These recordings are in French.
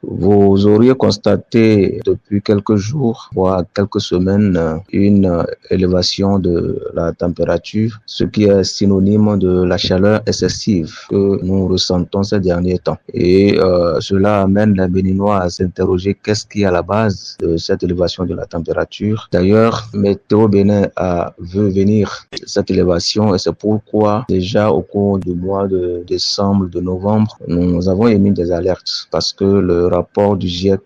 Vous auriez constaté depuis quelques jours, voire quelques semaines, une élévation de la température, ce qui est synonyme de la chaleur excessive que nous ressentons ces derniers temps. Et cela amène les Béninois à s'interroger qu'est-ce qui est à la base de cette élévation de la température. D'ailleurs, Météo Bénin a vu venir cette élévation et c'est pourquoi déjà au cours du mois de décembre, de novembre, nous avons émis des alertes parce que le rapport du GIEC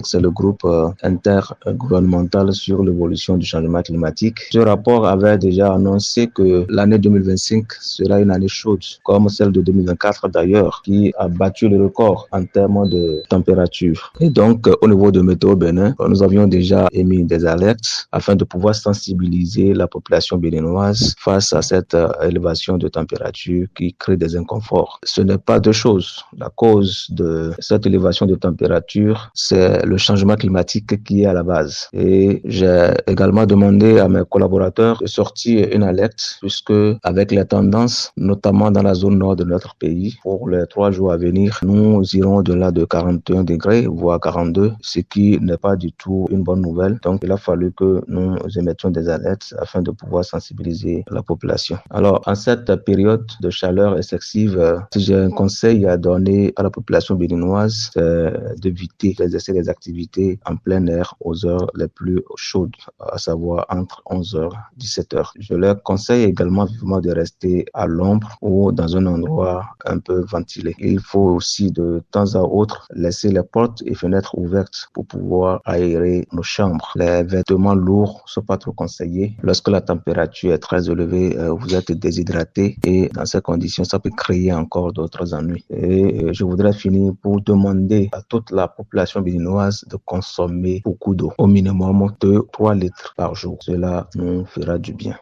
c'est le groupe intergouvernemental sur l'évolution du changement climatique. Ce rapport avait déjà annoncé que l'année 2025 sera une année chaude, comme celle de 2024 d'ailleurs, qui a battu le record en termes de température. Et donc, au niveau de Météo Bénin, nous avions déjà émis des alertes afin de pouvoir sensibiliser la population béninoise face à cette élévation de température qui crée des inconforts. Ce n'est pas deux choses. La cause de cette élévation de température, c'est le changement climatique qui est à la base. Et j'ai également demandé à mes collaborateurs de sortir une alerte puisque avec les tendances, notamment dans la zone nord de notre pays, pour les 3 jours à venir, nous irons au-delà de 41 degrés, voire 42, ce qui n'est pas du tout une bonne nouvelle. Donc, il a fallu que nous émettions des alertes afin de pouvoir sensibiliser la population. Alors, en cette période de chaleur excessive, si j'ai un conseil à donner à la population béninoise, c'est d'éviter d'exercer des activités en plein air aux heures les plus chaudes, à savoir entre 11h et 17h. Je leur conseille également vivement de rester à l'ombre ou dans un endroit un peu ventilé. Il faut aussi de temps à autre laisser les portes et fenêtres ouvertes pour pouvoir aérer nos chambres. Les vêtements lourds ne sont pas trop conseillés. Lorsque la température est très élevée, vous êtes déshydraté et dans ces conditions, ça peut créer encore d'autres ennuis. Et je voudrais finir pour demander à toute la population béninoise de consommer beaucoup d'eau, au minimum 2-3 litres par jour. Cela nous fera du bien.